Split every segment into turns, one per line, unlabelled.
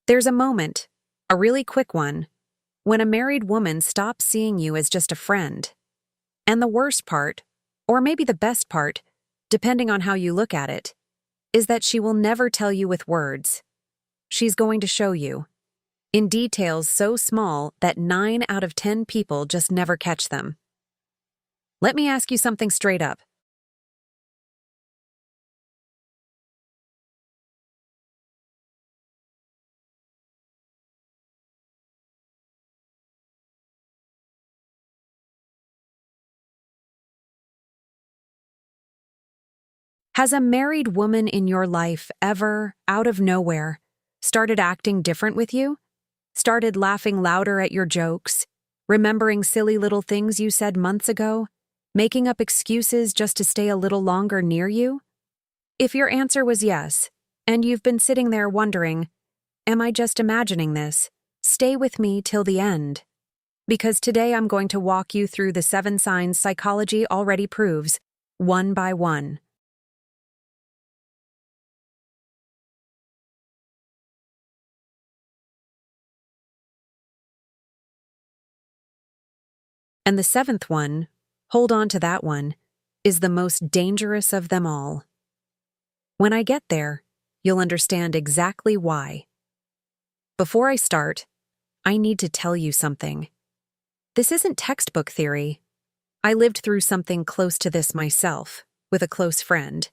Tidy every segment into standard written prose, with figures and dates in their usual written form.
There's a moment, a really quick one, when a married woman stops seeing you as just a friend. And the worst part, or maybe the best part, depending on how you look at it, is that she will never tell you with words. She's going to show you, in details so small that 9 out of 10 people just never catch them. Let me ask you something straight up. Has a married woman in your life ever, out of nowhere, started acting different with you? Started laughing louder at your jokes? Remembering silly little things you said months ago? Making up excuses just to stay a little longer near you? If your answer was yes, and you've been sitting there wondering, am I just imagining this? Stay with me till the end. Because today I'm going to walk you through the 7 signs psychology already proves, one by one. And the 7th one, hold on to that one, is the most dangerous of them all. When I get there, you'll understand exactly why. Before I start, I need to tell you something. This isn't textbook theory. I lived through something close to this myself, with a close friend,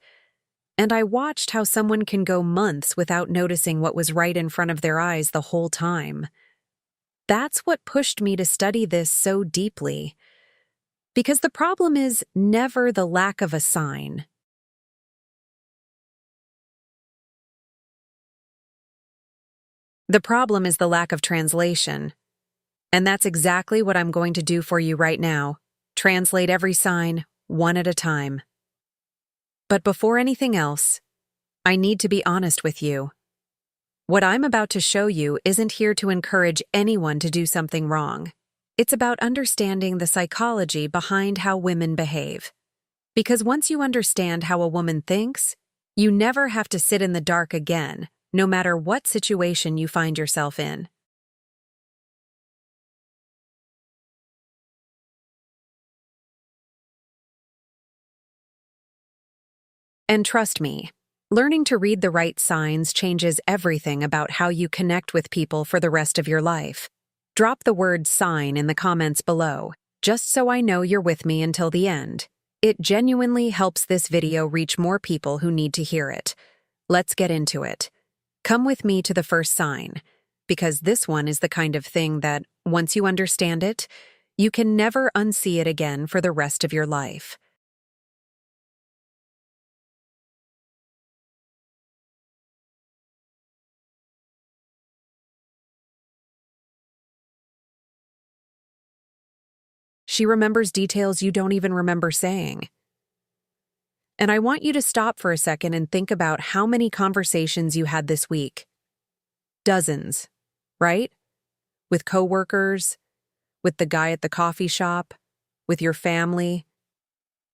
and I watched how someone can go months without noticing what was right in front of their eyes the whole time. That's what pushed me to study this so deeply. Because the problem is never the lack of a sign. The problem is the lack of translation. And that's exactly what I'm going to do for you right now. Translate every sign, one at a time. But before anything else, I need to be honest with you. What I'm about to show you isn't here to encourage anyone to do something wrong. It's about understanding the psychology behind how women behave. Because once you understand how a woman thinks, you never have to sit in the dark again, no matter what situation you find yourself in. And trust me, learning to read the right signs changes everything about how you connect with people for the rest of your life. Drop the word sign in the comments below, just so I know you're with me until the end. It genuinely helps this video reach more people who need to hear it. Let's get into it. Come with me to the first sign, because this one is the kind of thing that, once you understand it, you can never unsee it again for the rest of your life. She remembers details you don't even remember saying. And I want you to stop for a second and think about how many conversations you had this week. Dozens, right? With coworkers, with the guy at the coffee shop, with your family.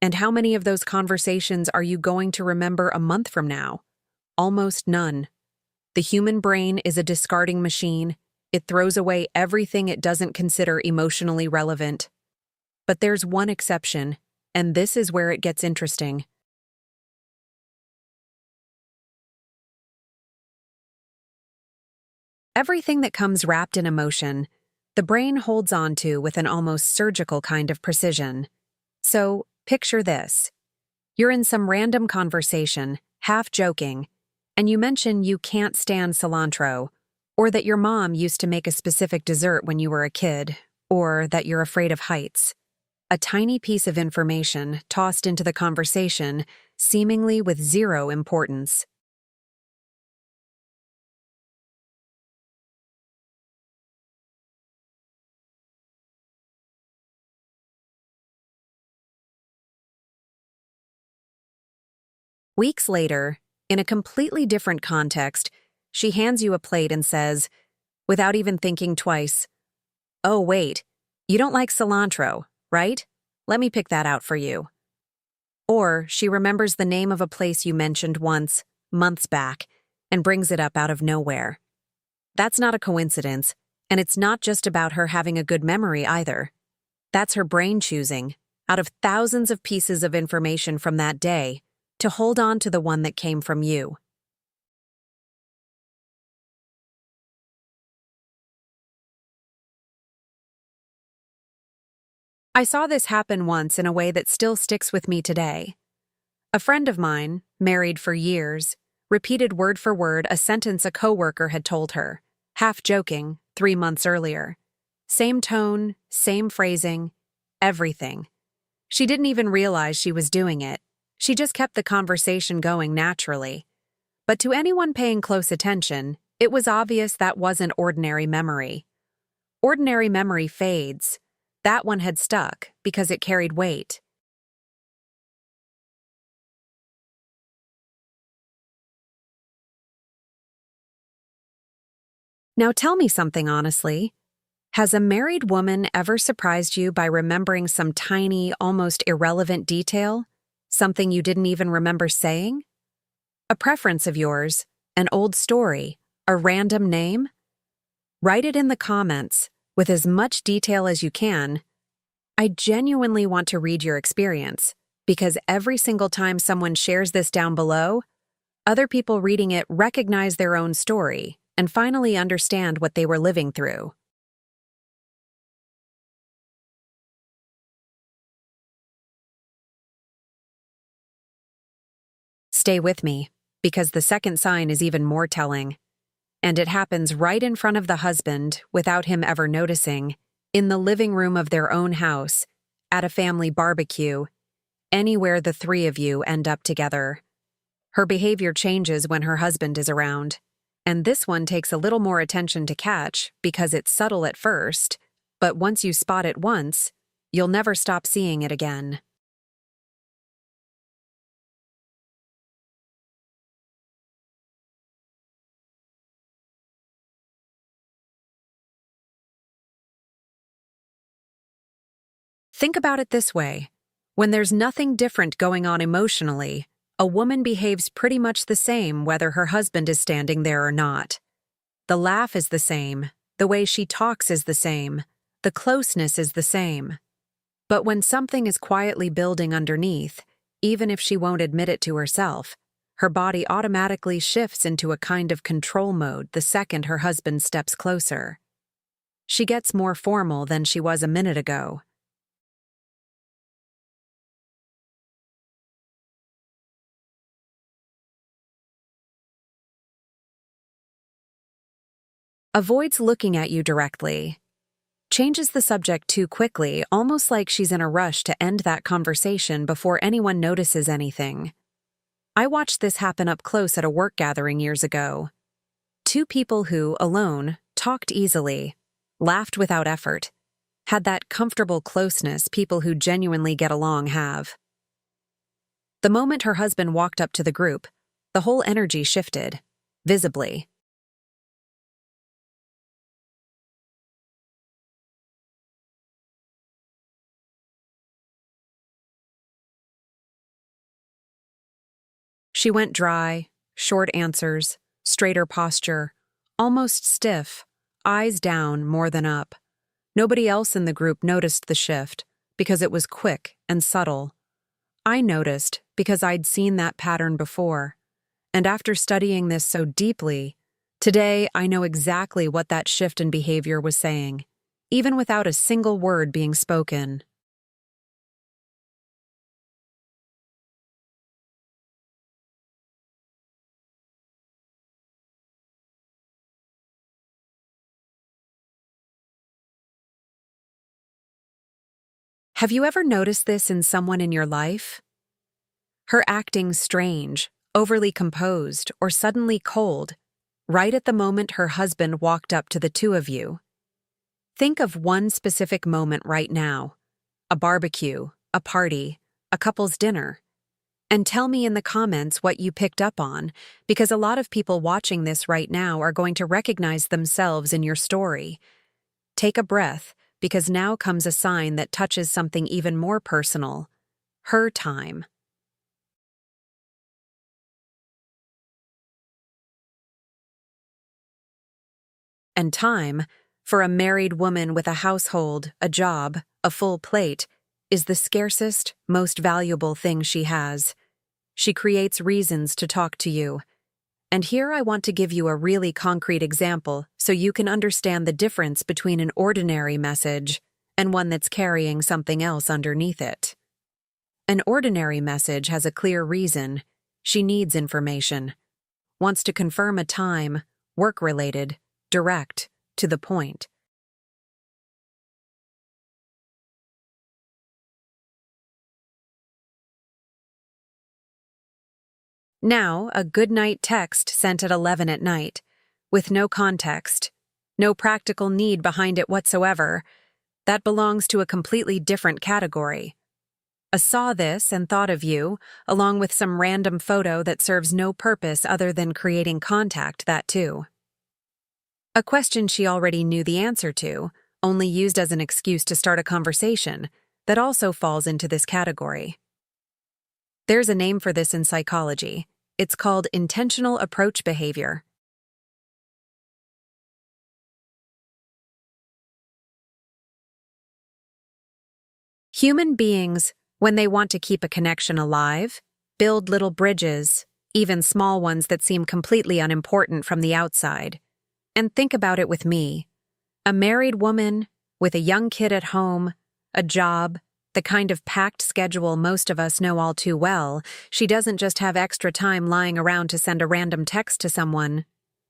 And how many of those conversations are you going to remember a month from now? Almost none. The human brain is a discarding machine. It throws away everything it doesn't consider emotionally relevant. But there's one exception, and this is where it gets interesting. Everything that comes wrapped in emotion, the brain holds on to with an almost surgical kind of precision. So, picture this. You're in some random conversation, half joking, and you mention you can't stand cilantro, or that your mom used to make a specific dessert when you were a kid, or that you're afraid of heights. A tiny piece of information tossed into the conversation, seemingly with zero importance. Weeks later, in a completely different context, she hands you a plate and says, without even thinking twice, "Oh, wait, you don't like cilantro, right? Let me pick that out for you." Or she remembers the name of a place you mentioned once, months back, and brings it up out of nowhere. That's not a coincidence, and it's not just about her having a good memory either. That's her brain choosing, out of thousands of pieces of information from that day, to hold on to the one that came from you. I saw this happen once in a way that still sticks with me today. A friend of mine, married for years, repeated word for word a sentence a coworker had told her, half joking, 3 months earlier. Same tone, same phrasing, everything. She didn't even realize she was doing it. She just kept the conversation going naturally. But to anyone paying close attention, it was obvious that wasn't ordinary memory. Ordinary memory fades. That one had stuck because it carried weight. Now tell me something honestly. Has a married woman ever surprised you by remembering some tiny, almost irrelevant detail? Something you didn't even remember saying? A preference of yours? An old story? A random name? Write it in the comments, with as much detail as you can. I genuinely want to read your experience, because every single time someone shares this down below, other people reading it recognize their own story and finally understand what they were living through. Stay with me, because the second sign is even more telling. And it happens right in front of the husband, without him ever noticing, in the living room of their own house, at a family barbecue, anywhere the three of you end up together. Her behavior changes when her husband is around, and this one takes a little more attention to catch because it's subtle at first, but once you spot it once, you'll never stop seeing it again. Think about it this way. When there's nothing different going on emotionally, a woman behaves pretty much the same whether her husband is standing there or not. The laugh is the same, the way she talks is the same, the closeness is the same. But when something is quietly building underneath, even if she won't admit it to herself, her body automatically shifts into a kind of control mode the second her husband steps closer. She gets more formal than she was a minute ago. Avoids looking at you directly. Changes the subject too quickly, almost like she's in a rush to end that conversation before anyone notices anything. I watched this happen up close at a work gathering years ago. Two people who, alone, talked easily, laughed without effort, had that comfortable closeness people who genuinely get along have. The moment her husband walked up to the group, the whole energy shifted, visibly. She went dry, short answers, straighter posture, almost stiff, eyes down more than up. Nobody else in the group noticed the shift, because it was quick and subtle. I noticed because I'd seen that pattern before. And after studying this so deeply, today I know exactly what that shift in behavior was saying, even without a single word being spoken. Have you ever noticed this in someone in your life? Her acting strange, overly composed, or suddenly cold, right at the moment her husband walked up to the two of you. Think of one specific moment right now, a barbecue, a party, a couple's dinner, and tell me in the comments what you picked up on, because a lot of people watching this right now are going to recognize themselves in your story. Take a breath, because now comes a sign that touches something even more personal: her time. And time, for a married woman with a household, a job, a full plate, is the scarcest, most valuable thing she has. She creates reasons to talk to you. And here I want to give you a really concrete example so you can understand the difference between an ordinary message and one that's carrying something else underneath it. An ordinary message has a clear reason. She needs information. Wants to confirm a time, work-related, direct, to the point. Now, a good-night text sent at 11 at night, with no context, no practical need behind it whatsoever, that belongs to a completely different category. A saw this and thought of you, along with some random photo that serves no purpose other than creating contact, that too. A question she already knew the answer to, only used as an excuse to start a conversation, that also falls into this category. There's a name for this in psychology. It's called intentional approach behavior. Human beings, when they want to keep a connection alive, build little bridges, even small ones that seem completely unimportant from the outside. And think about it with me. A married woman, with a young kid at home, a job, the kind of packed schedule most of us know all too well. She doesn't just have extra time lying around to send a random text to someone.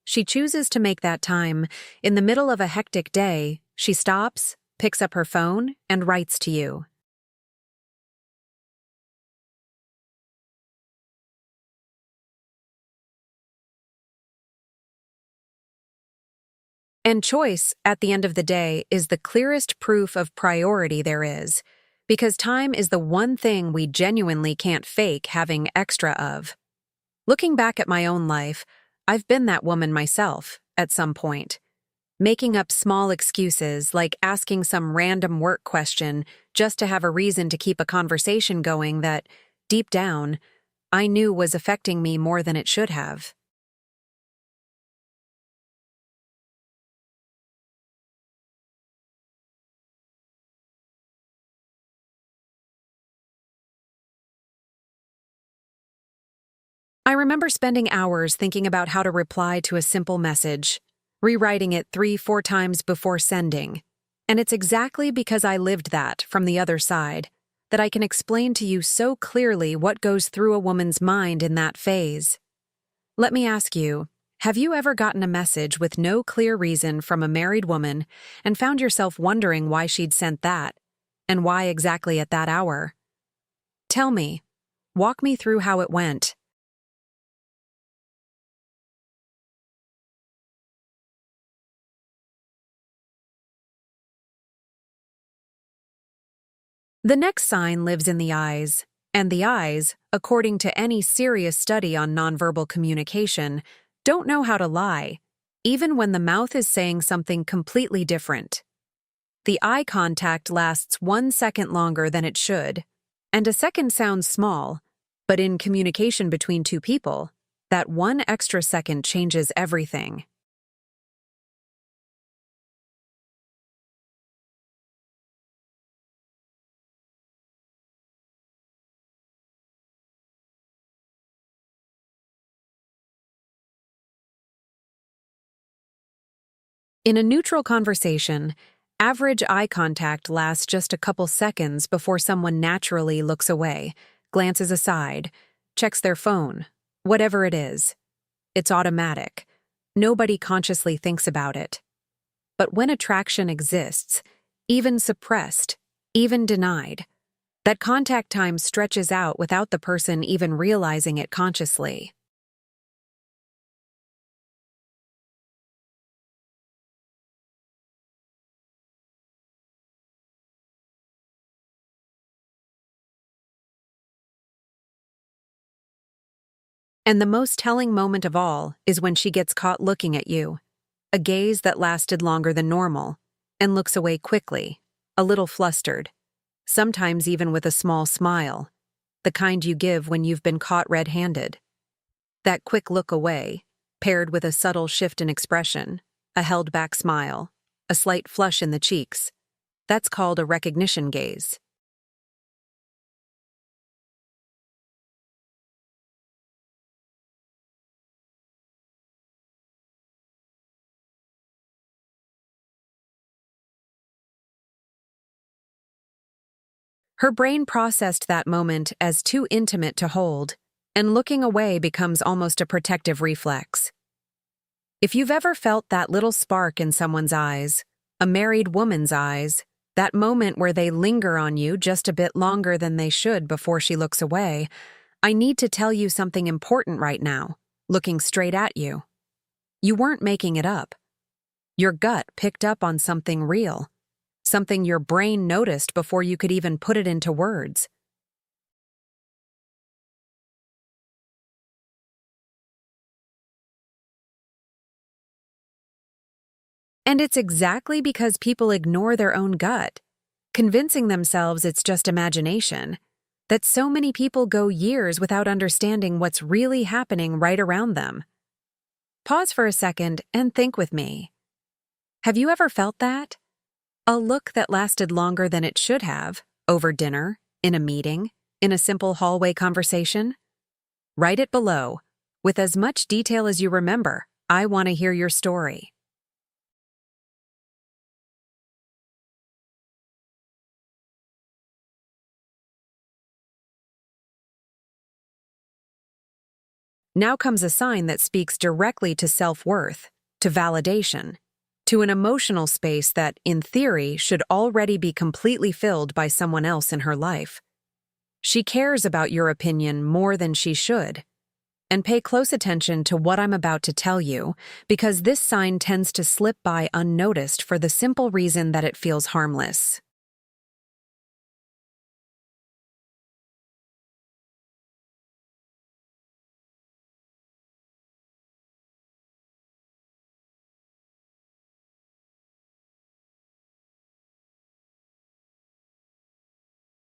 She chooses to make that time. In the middle of a hectic day, she stops, picks up her phone, and writes to you. And choice, at the end of the day, is the clearest proof of priority there is, because time is the one thing we genuinely can't fake having extra of. Looking back at my own life, I've been that woman myself, at some point. Making up small excuses like asking some random work question just to have a reason to keep a conversation going that, deep down, I knew was affecting me more than it should have. I remember spending hours thinking about how to reply to a simple message, rewriting it 3-4 times before sending. And it's exactly because I lived that from the other side that I can explain to you so clearly what goes through a woman's mind in that phase. Let me ask you, have you ever gotten a message with no clear reason from a married woman and found yourself wondering why she'd sent that, and why exactly at that hour? Tell me, walk me through how it went. The next sign lives in the eyes, and the eyes, according to any serious study on nonverbal communication, don't know how to lie, even when the mouth is saying something completely different. The eye contact lasts 1 second longer than it should, and a second sounds small, but in communication between two people, that 1 extra second changes everything. In a neutral conversation, average eye contact lasts just a couple seconds before someone naturally looks away, glances aside, checks their phone, whatever it is. It's automatic. Nobody consciously thinks about it. But when attraction exists, even suppressed, even denied, that contact time stretches out without the person even realizing it consciously. And the most telling moment of all is when she gets caught looking at you, a gaze that lasted longer than normal, and looks away quickly, a little flustered, sometimes even with a small smile, the kind you give when you've been caught red-handed. That quick look away, paired with a subtle shift in expression, a held-back smile, a slight flush in the cheeks. That's called a recognition gaze. Her brain processed that moment as too intimate to hold, and looking away becomes almost a protective reflex. If you've ever felt that little spark in someone's eyes, a married woman's eyes, that moment where they linger on you just a bit longer than they should before she looks away, I need to tell you something important right now, looking straight at you. You weren't making it up. Your gut picked up on something real, something your brain noticed before you could even put it into words. And it's exactly because people ignore their own gut, convincing themselves it's just imagination, that so many people go years without understanding what's really happening right around them. Pause for a second and think with me. Have you ever felt that? A look that lasted longer than it should have, over dinner, in a meeting, in a simple hallway conversation? Write it below. With as much detail as you remember, I want to hear your story. Now comes a sign that speaks directly to self-worth, to validation, to an emotional space that, in theory, should already be completely filled by someone else in her life. She cares about your opinion more than she should. And pay close attention to what I'm about to tell you, because this sign tends to slip by unnoticed for the simple reason that it feels harmless.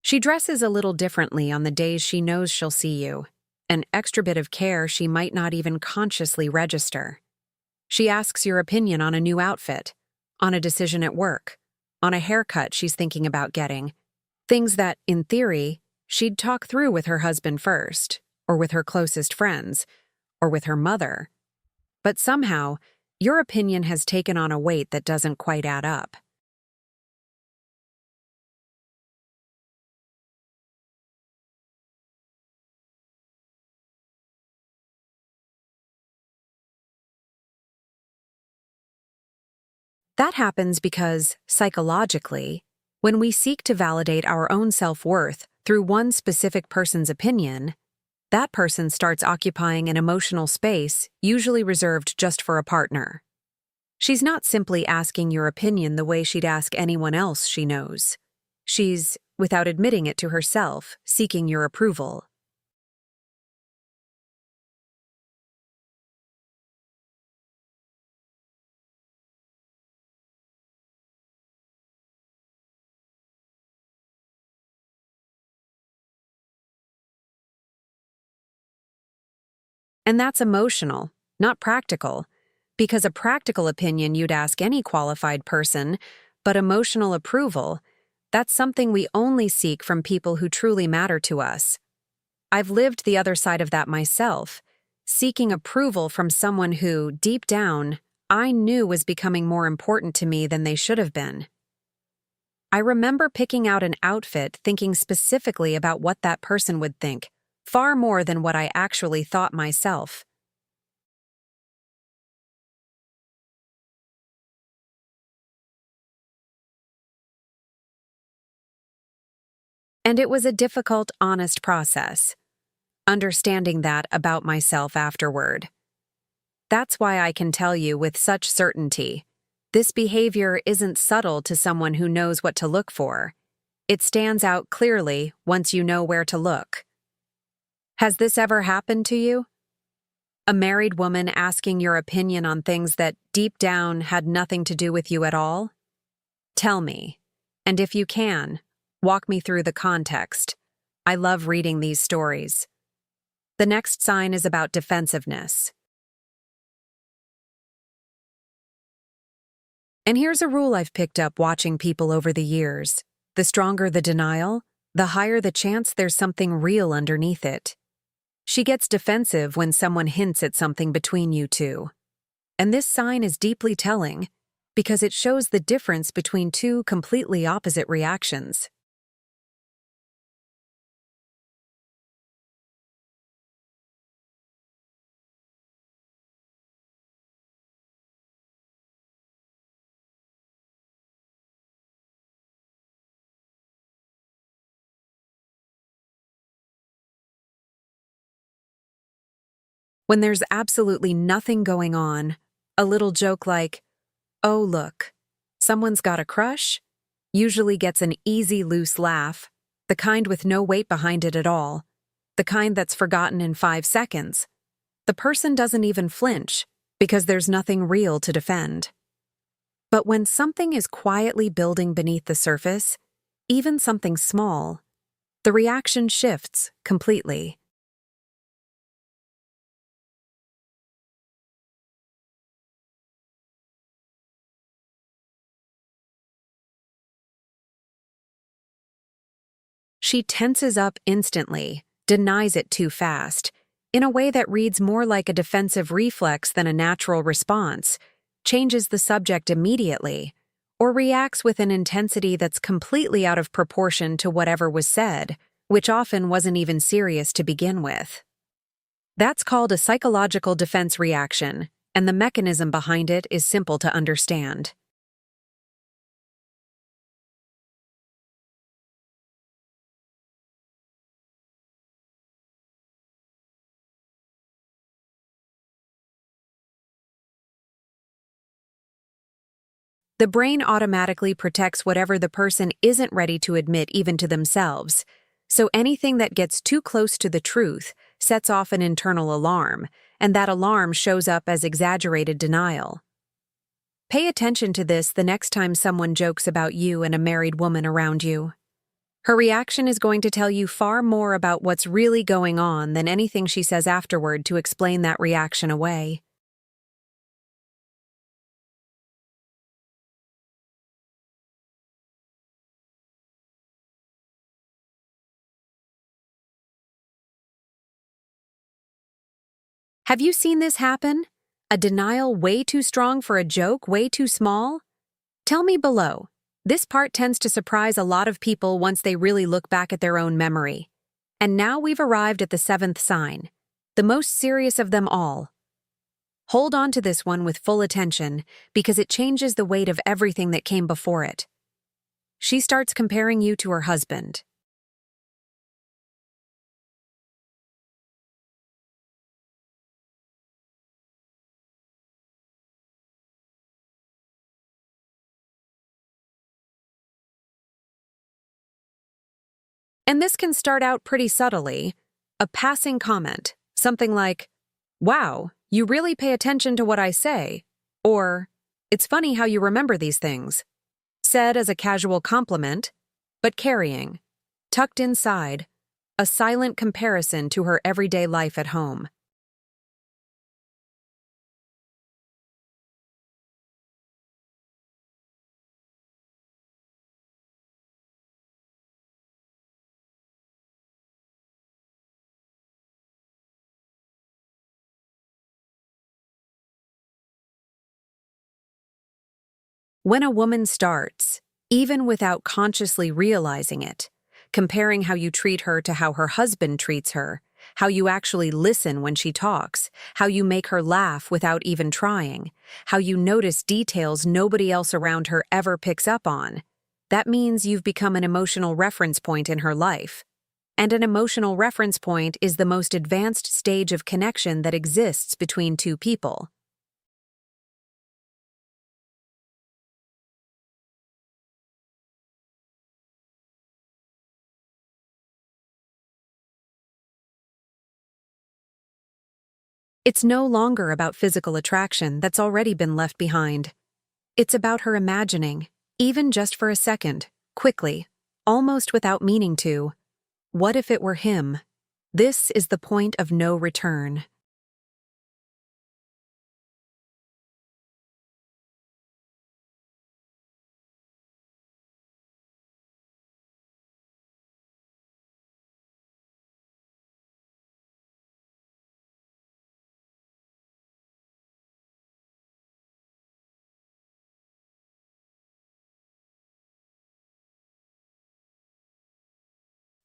She dresses a little differently on the days she knows she'll see you, an extra bit of care she might not even consciously register. She asks your opinion on a new outfit, on a decision at work, on a haircut she's thinking about getting, things that, in theory, she'd talk through with her husband first, or with her closest friends, or with her mother. But somehow, your opinion has taken on a weight that doesn't quite add up. That happens because, psychologically, when we seek to validate our own self-worth through one specific person's opinion, that person starts occupying an emotional space usually reserved just for a partner. She's not simply asking your opinion the way she'd ask anyone else she knows. She's, without admitting it to herself, seeking your approval. And that's emotional, not practical, because a practical opinion you'd ask any qualified person, but emotional approval, that's something we only seek from people who truly matter to us. I've lived the other side of that myself, seeking approval from someone who, deep down, I knew was becoming more important to me than they should have been. I remember picking out an outfit thinking specifically about what that person would think, far more than what I actually thought myself. And it was a difficult, honest process, understanding that about myself afterward. That's why I can tell you with such certainty, this behavior isn't subtle to someone who knows what to look for. It stands out clearly once you know where to look. Has this ever happened to you? A married woman asking your opinion on things that deep down had nothing to do with you at all? Tell me, and if you can, walk me through the context. I love reading these stories. The next sign is about defensiveness. And here's a rule I've picked up watching people over the years. The stronger the denial, the higher the chance there's something real underneath it. She gets defensive when someone hints at something between you two. And this sign is deeply telling because it shows the difference between two completely opposite reactions. When there's absolutely nothing going on, a little joke like, "Oh, look, someone's got a crush," usually gets an easy, loose laugh, the kind with no weight behind it at all, the kind that's forgotten in 5 seconds. The person doesn't even flinch because there's nothing real to defend. But when something is quietly building beneath the surface, even something small, the reaction shifts completely. She tenses up instantly, denies it too fast, in a way that reads more like a defensive reflex than a natural response, changes the subject immediately, or reacts with an intensity that's completely out of proportion to whatever was said, which often wasn't even serious to begin with. That's called a psychological defense reaction, and the mechanism behind it is simple to understand. The brain automatically protects whatever the person isn't ready to admit even to themselves, so anything that gets too close to the truth sets off an internal alarm, and that alarm shows up as exaggerated denial. Pay attention to this the next time someone jokes about you and a married woman around you. Her reaction is going to tell you far more about what's really going on than anything she says afterward to explain that reaction away. Have you seen this happen? A denial way too strong for a joke way too small? Tell me below. This part tends to surprise a lot of people once they really look back at their own memory. And now we've arrived at the seventh sign, the most serious of them all. Hold on to this one with full attention because it changes the weight of everything that came before it. She starts comparing you to her husband. And this can start out pretty subtly. A passing comment, something like, "Wow, you really pay attention to what I say," or, "It's funny how you remember these things," said as a casual compliment, but carrying, tucked inside, a silent comparison to her everyday life at home. When a woman starts, even without consciously realizing it, comparing how you treat her to how her husband treats her, how you actually listen when she talks, how you make her laugh without even trying, how you notice details nobody else around her ever picks up on, that means you've become an emotional reference point in her life. And an emotional reference point is the most advanced stage of connection that exists between two people. It's no longer about physical attraction that's already been left behind. It's about her imagining, even just for a second, quickly, almost without meaning to, what if it were him? This is the point of no return.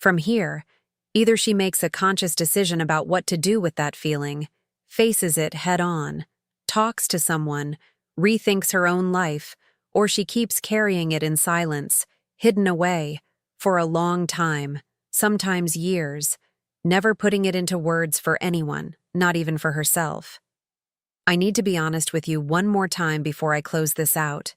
From here, either she makes a conscious decision about what to do with that feeling, faces it head on, talks to someone, rethinks her own life, or she keeps carrying it in silence, hidden away, for a long time, sometimes years, never putting it into words for anyone, not even for herself. I need to be honest with you one more time before I close this out.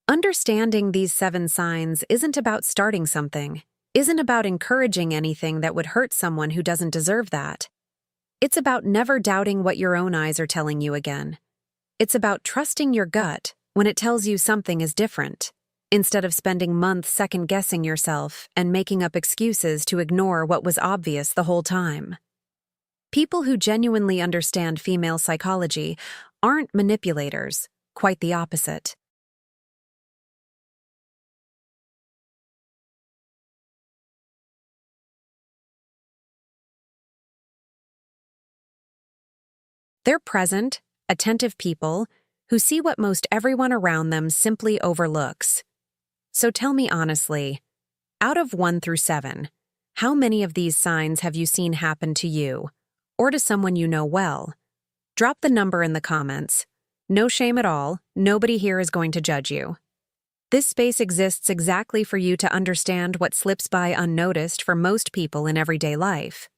Understanding these 7 signs isn't about starting something, isn't about encouraging anything that would hurt someone who doesn't deserve that. It's about never doubting what your own eyes are telling you again. It's about trusting your gut when it tells you something is different, instead of spending months second-guessing yourself and making up excuses to ignore what was obvious the whole time. People who genuinely understand female psychology aren't manipulators, quite the opposite. They're present, attentive people who see what most everyone around them simply overlooks. So tell me honestly, out of 1 through 7, how many of these signs have you seen happen to you, or to someone you know well? Drop the number in the comments. No shame at all, nobody here is going to judge you. This space exists exactly for you to understand what slips by unnoticed for most people in everyday life.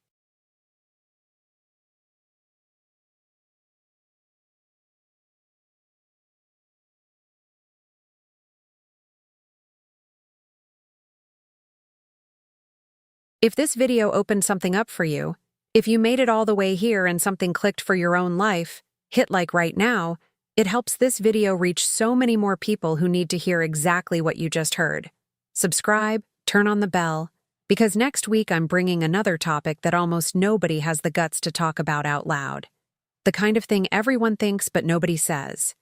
If this video opened something up for you, if you made it all the way here and something clicked for your own life, hit like right now. It helps this video reach so many more people who need to hear exactly what you just heard. Subscribe, turn on the bell, because next week I'm bringing another topic that almost nobody has the guts to talk about out loud. The kind of thing everyone thinks but nobody says.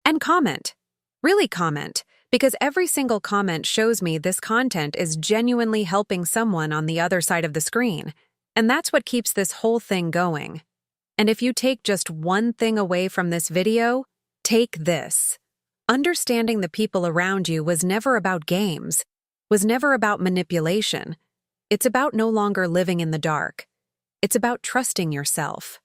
And comment. Really comment, because every single comment shows me this content is genuinely helping someone on the other side of the screen, and that's what keeps this whole thing going. And if you take just one thing away from this video, take this. Understanding the people around you was never about games, was never about manipulation. It's about no longer living in the dark. It's about trusting yourself.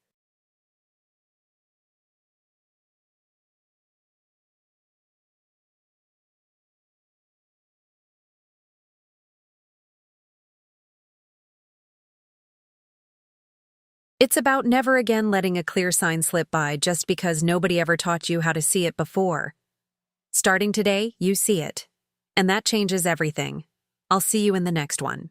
It's about never again letting a clear sign slip by just because nobody ever taught you how to see it before. Starting today, you see it. And that changes everything. I'll see you in the next one.